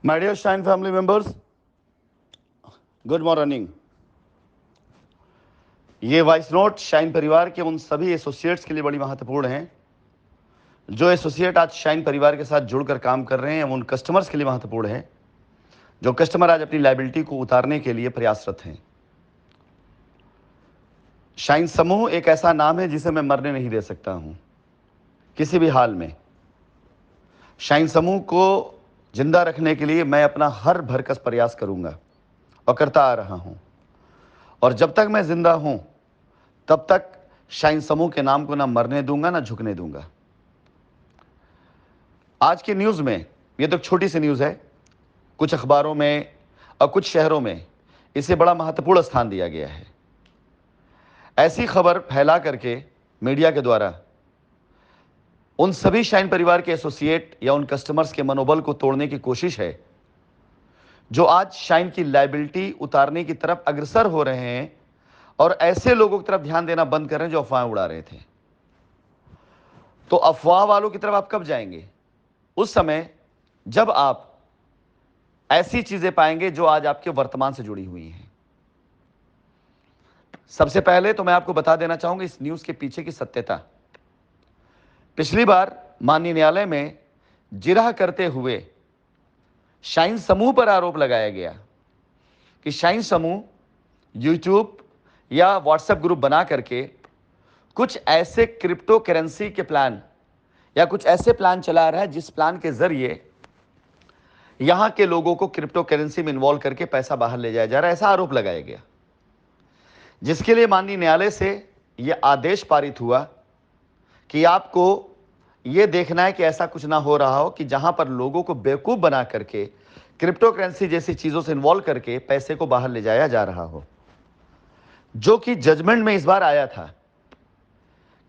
My dear Shine family members, good morning. ये voice note shine परिवार के उन सभी एसोसिएट्स के लिए बड़ी महत्वपूर्ण है जो एसोसिएट आज शाइन परिवार के साथ जुड़कर काम कर रहे हैं। उन कस्टमर्स के लिए महत्वपूर्ण है जो कस्टमर आज अपनी लायबिलिटी को उतारने के लिए प्रयासरत हैं। शाइन समूह एक ऐसा नाम है जिसे मैं मरने नहीं दे सकता हूं किसी भी हाल में। शाइन समूह को जिंदा रखने के लिए मैं अपना हर भरकस प्रयास करूंगा और करता आ रहा हूं, और जब तक मैं जिंदा हूं तब तक शाइन समूह के नाम को ना मरने दूंगा ना झुकने दूंगा। आज की न्यूज़ में, ये तो छोटी सी न्यूज़ है, कुछ अखबारों में और कुछ शहरों में इसे बड़ा महत्वपूर्ण स्थान दिया गया है। ऐसी खबर फैला करके मीडिया के द्वारा उन सभी शाइन परिवार के एसोसिएट या उन कस्टमर्स के मनोबल को तोड़ने की कोशिश है जो आज शाइन की लायबिलिटी उतारने की तरफ अग्रसर हो रहे हैं और ऐसे लोगों की तरफ ध्यान देना बंद कर रहे हैं जो अफवाहें उड़ा रहे थे। तो अफवाह वालों की तरफ आप कब जाएंगे? उस समय जब आप ऐसी चीजें पाएंगे जो आज आपके वर्तमान से जुड़ी हुई हैं। सबसे पहले तो मैं आपको बता देना चाहूंगा इस न्यूज के पीछे की सत्यता। पिछली बार माननीय न्यायालय में जिरह करते हुए शाइन समूह पर आरोप लगाया गया कि शाइन समूह यूट्यूब या व्हाट्सएप ग्रुप बना करके कुछ ऐसे क्रिप्टो करेंसी के प्लान या कुछ ऐसे प्लान चला रहा है जिस प्लान के जरिए यहां के लोगों को क्रिप्टो करेंसी में इन्वॉल्व करके पैसा बाहर ले जाया जा रहा है, ऐसा आरोप लगाया गया। जिसके लिए माननीय न्यायालय से यह आदेश पारित हुआ कि आपको यह देखना है कि ऐसा कुछ ना हो रहा हो कि जहां पर लोगों को बेवकूफ बना करके क्रिप्टो करेंसी जैसी चीजों से इन्वॉल्व करके पैसे को बाहर ले जाया जा रहा हो। जो कि जजमेंट में इस बार आया था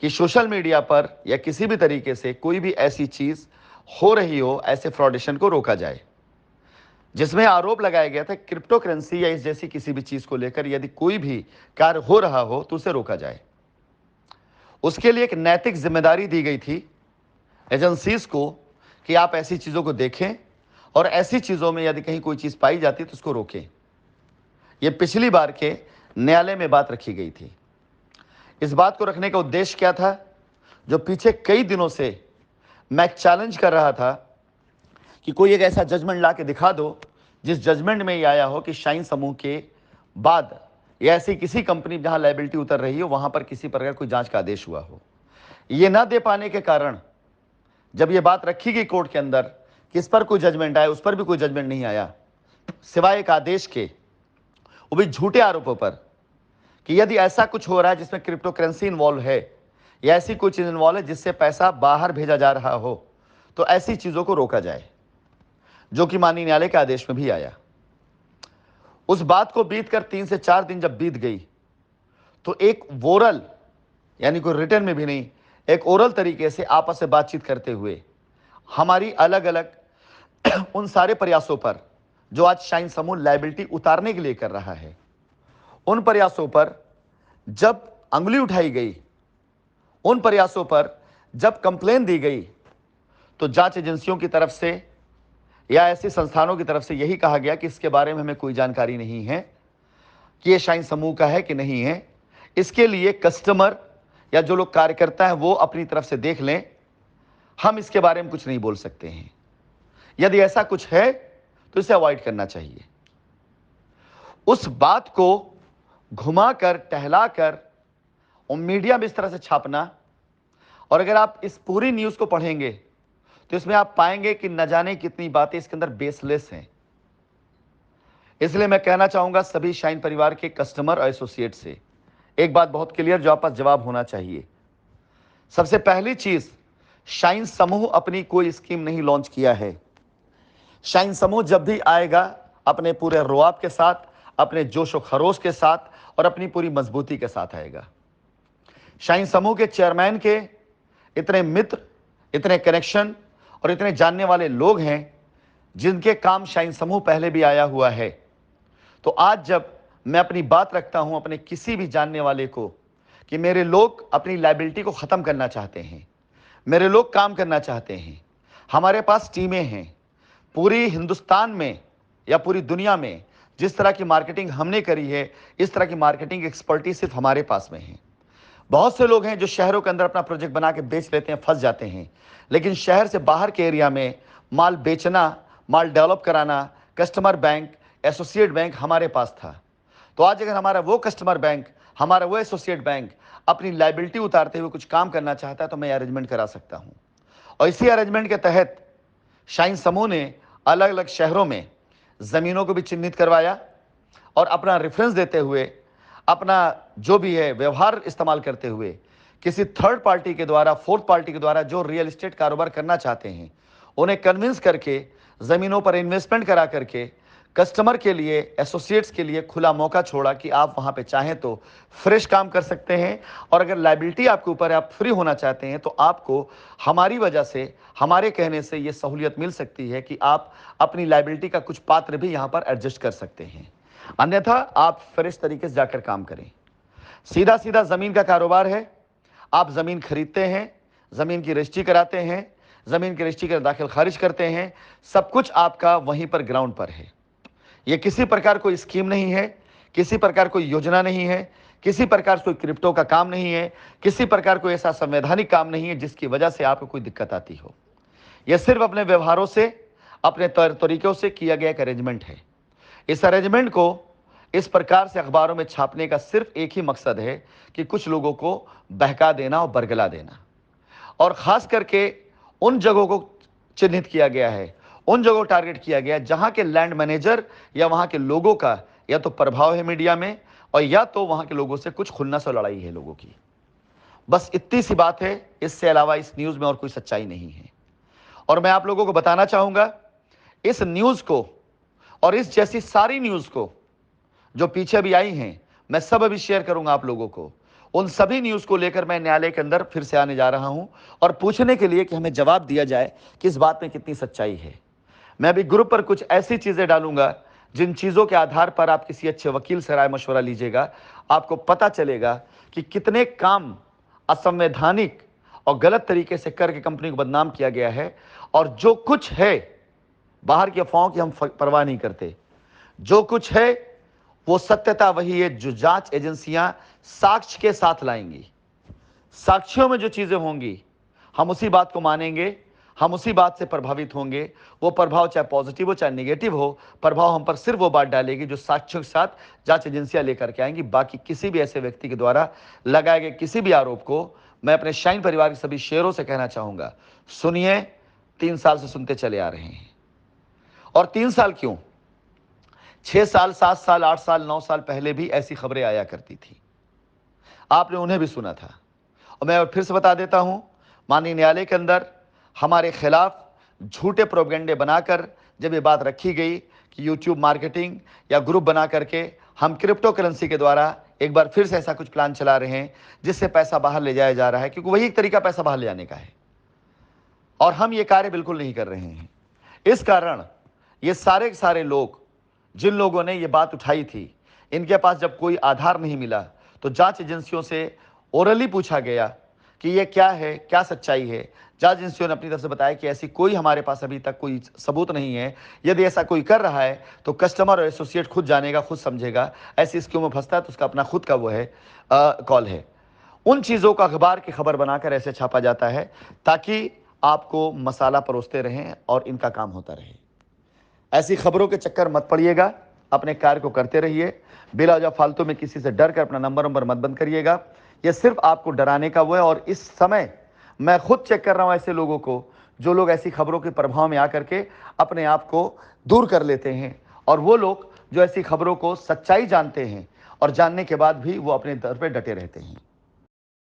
कि सोशल मीडिया पर या किसी भी तरीके से कोई भी ऐसी चीज हो रही हो, ऐसे फ्रॉडेशन को रोका जाए। जिसमें आरोप लगाया गया था क्रिप्टो करेंसी या इस जैसी किसी भी चीज को लेकर यदि कोई भी कार्य हो रहा हो तो उसे रोका जाए। उसके लिए एक नैतिक जिम्मेदारी दी गई थी एजेंसीज को कि आप ऐसी चीजों को देखें और ऐसी चीजों में यदि कहीं कोई चीज पाई जाती तो उसको रोकें। यह पिछली बार के न्यायालय में बात रखी गई थी। इस बात को रखने का उद्देश्य क्या था? जो पीछे कई दिनों से मैं चैलेंज कर रहा था कि कोई एक ऐसा जजमेंट ला के दिखा दो जिस जजमेंट में ये आया हो कि शाइन समूह के बाद या ऐसी किसी कंपनी जहां लायबिलिटी उतर रही हो वहां पर किसी प्रकार कोई जांच का आदेश हुआ हो। ये ना दे पाने के कारण जब ये बात रखी गई कोर्ट के अंदर कि इस पर कोई जजमेंट आया, उस पर भी कोई जजमेंट नहीं आया सिवाय एक आदेश के, वो भी झूठे आरोपों पर कि यदि ऐसा कुछ हो रहा है जिसमें क्रिप्टो करेंसी इन्वॉल्व है या ऐसी कोई चीज इन्वॉल्व है जिससे पैसा बाहर भेजा जा रहा हो तो ऐसी चीजों को रोका जाए, जो कि माननीय न्यायालय के आदेश में भी आया। उस बात को बीत कर 3 से 4 दिन जब बीत गई तो एक वोरल, यानी कोई रिटर्न में भी नहीं, एक ओरल तरीके से आपस में बातचीत करते हुए हमारी अलग अलग उन सारे प्रयासों पर जो आज शाइन समूह लायबिलिटी उतारने के लिए कर रहा है, उन प्रयासों पर जब अंगुली उठाई गई, उन प्रयासों पर जब कंप्लेन दी गई तो जांच एजेंसियों की तरफ से या ऐसे संस्थानों की तरफ से यही कहा गया कि इसके बारे में हमें कोई जानकारी नहीं है कि ये शाइन समूह का है कि नहीं है। इसके लिए कस्टमर या जो लोग कार्यकर्ता हैं वो अपनी तरफ से देख लें, हम इसके बारे में कुछ नहीं बोल सकते हैं। यदि ऐसा कुछ है तो इसे अवॉइड करना चाहिए। उस बात को घुमाकर टहलाकर और मीडिया में इस तरह से छापना, और अगर आप इस पूरी न्यूज को पढ़ेंगे तो इसमें आप पाएंगे कि न जाने कितनी बातें इसके अंदर बेसलेस हैं। इसलिए मैं कहना चाहूंगा सभी शाइन परिवार के कस्टमर और एसोसिएट से एक बात बहुत क्लियर जो आप पास जवाब होना चाहिए। सबसे पहली चीज, शाइन समूह अपनी कोई स्कीम नहीं लॉन्च किया है। शाइन समूह जब भी आएगा अपने पूरे रुआब के साथ, अपने जोश व खरोश के साथ और अपनी पूरी मजबूती के साथ आएगा। शाइन समूह के चेयरमैन के इतने मित्र, इतने कनेक्शन और इतने जानने वाले लोग हैं जिनके काम शाइन समूह पहले भी आया हुआ है। तो आज जब मैं अपनी बात रखता हूं अपने किसी भी जानने वाले को कि मेरे लोग अपनी लायबिलिटी को खत्म करना चाहते हैं, मेरे लोग काम करना चाहते हैं, हमारे पास टीमें हैं, पूरी हिंदुस्तान में या पूरी दुनिया में जिस तरह की मार्केटिंग हमने करी है, इस तरह की मार्केटिंग एक्सपर्टीज सिर्फ हमारे पास में है। बहुत से लोग हैं जो शहरों के अंदर अपना प्रोजेक्ट बना के बेच लेते हैं, फंस जाते हैं, लेकिन शहर से बाहर के एरिया में माल बेचना, माल डेवलप कराना, कस्टमर बैंक, एसोसिएट बैंक हमारे पास था। तो आज अगर हमारा वो कस्टमर बैंक, हमारा वो एसोसिएट बैंक अपनी लाइबिलिटी उतारते हुए कुछ काम करना चाहता है तो मैं अरेंजमेंट करा सकता हूं। और इसी अरेंजमेंट के तहत शाइन समूह ने अलग अलग शहरों में ज़मीनों को भी चिन्हित करवाया और अपना रेफरेंस देते हुए, अपना जो भी है व्यवहार इस्तेमाल करते हुए, किसी थर्ड पार्टी के द्वारा, फोर्थ पार्टी के द्वारा जो रियल एस्टेट कारोबार करना चाहते हैं उन्हें कन्विंस करके ज़मीनों पर इन्वेस्टमेंट करा करके कस्टमर के लिए, एसोसिएट्स के लिए खुला मौका छोड़ा कि आप वहां पे चाहें तो फ्रेश काम कर सकते हैं। और अगर लाइबिलिटी आपके ऊपर है, आप फ्री होना चाहते हैं, तो आपको हमारी वजह से, हमारे कहने से यह सहूलियत मिल सकती है कि आप अपनी लाइबिलिटी का कुछ पात्र भी यहां पर एडजस्ट कर सकते हैं। अन्यथा आप फ्रेश तरीके से जाकर काम करें। सीधा सीधा जमीन का कारोबार है। आप जमीन खरीदते हैं, जमीन की रजिस्ट्री कराते हैं, जमीन की रजिस्ट्री कर दाखिल खारिज करते हैं, सब कुछ आपका वहीं पर ग्राउंड पर है। यह किसी प्रकार कोई स्कीम नहीं है, किसी प्रकार कोई योजना नहीं है, किसी प्रकार कोई क्रिप्टो का काम नहीं है, किसी प्रकार कोई ऐसा संवैधानिक काम नहीं है जिसकी वजह से आपको कोई दिक्कत आती हो। यह सिर्फ अपने व्यवहारों से, अपने तरीकों से किया गया एक अरेंजमेंट है। इस अरेंजमेंट को इस प्रकार से अखबारों में छापने का सिर्फ एक ही मकसद है कि कुछ लोगों को बहका देना और बरगला देना। और खास करके उन जगहों को चिन्हित किया गया है, उन जगहों को टारगेट किया गया है जहां के लैंड मैनेजर या वहां के लोगों का या तो प्रभाव है मीडिया में, और या तो वहां के लोगों से कुछ खुन्नस और लड़ाई है लोगों की। बस इतनी सी बात है, इससे अलावा इस न्यूज में और कोई सच्चाई नहीं है। और मैं आप लोगों को बताना चाहूंगा, इस न्यूज को और इस जैसी सारी न्यूज को जो पीछे भी आई हैं, मैं सब अभी शेयर करूंगा आप लोगों को। उन सभी न्यूज को लेकर मैं न्यायालय के अंदर फिर से आने जा रहा हूं और पूछने के लिए कि हमें जवाब दिया जाए कि इस बात में कितनी सच्चाई है। मैं भी ग्रुप पर कुछ ऐसी चीजें डालूंगा जिन चीजों के आधार पर आप किसी अच्छे वकील से राय मशवरा लीजिएगा, आपको पता चलेगा कि कितने काम असंवैधानिक और गलत तरीके से करके कंपनी को बदनाम किया गया है। और जो कुछ है, बाहर की अफवाहों की हम परवाह नहीं करते, जो कुछ है वो सत्यता वही है जो जांच एजेंसियां साक्ष्य के साथ लाएंगी। साक्ष्यों में जो चीजें होंगी हम उसी बात को मानेंगे, हम उसी बात से प्रभावित होंगे। वो प्रभाव चाहे पॉजिटिव हो चाहे नेगेटिव हो, प्रभाव हम पर सिर्फ वो बात डालेगी जो साक्ष्यों के साथ जांच एजेंसियां लेकर के आएंगी। बाकी किसी भी ऐसे व्यक्ति के द्वारा लगाए गए किसी भी आरोप को मैं अपने शाइन परिवार के सभी शेयरों से कहना चाहूंगा, सुनिए, 3 साल से सुनते चले आ रहे हैं। और 3 साल क्यों, 6 साल, 7 साल, 8 साल, 9 साल पहले भी ऐसी खबरें आया करती थी, आपने उन्हें भी सुना था। और मैं फिर से बता देता हूं, माननीय न्यायालय के अंदर हमारे खिलाफ झूठे प्रोपेगेंडे बनाकर जब ये बात रखी गई कि यूट्यूब मार्केटिंग या ग्रुप बना करके हम क्रिप्टो करेंसी के द्वारा एक बार फिर से ऐसा कुछ प्लान चला रहे हैं जिससे पैसा बाहर ले जाया जा रहा है, क्योंकि वही एक तरीका पैसा बाहर ले जाने का है, और हम ये कार्य बिल्कुल नहीं कर रहे हैं। इस कारण ये सारे के सारे लोग, जिन लोगों ने ये बात उठाई थी, इनके पास जब कोई आधार नहीं मिला तो जांच एजेंसियों से ओरली पूछा गया कि ये क्या है, क्या सच्चाई है। जांच एजेंसियों ने अपनी तरफ से बताया कि ऐसी कोई हमारे पास अभी तक कोई सबूत नहीं है। यदि ऐसा कोई कर रहा है तो कस्टमर और एसोसिएट खुद जानेगा, खुद समझेगा। ऐसी स्कीम में फंसता है तो उसका अपना खुद का वो है कॉल है। उन चीज़ों का अखबार की खबर बनाकर ऐसे छापा जाता है ताकि आपको मसाला परोसते रहें और इनका काम होता रहे। ऐसी खबरों के चक्कर मत पड़िएगा, अपने कार्य को करते रहिए। बिला वजह फालतू में किसी से डर कर अपना नंबर मत बंद करिएगा। यह सिर्फ आपको डराने का वो है। और इस समय मैं खुद चेक कर रहा हूं ऐसे लोगों को जो लोग ऐसी खबरों के प्रभाव में आकर के अपने आप को दूर कर लेते हैं, और वो लोग जो ऐसी खबरों को सच्चाई जानते हैं और जानने के बाद भी वो अपने दर पे डटे रहते हैं।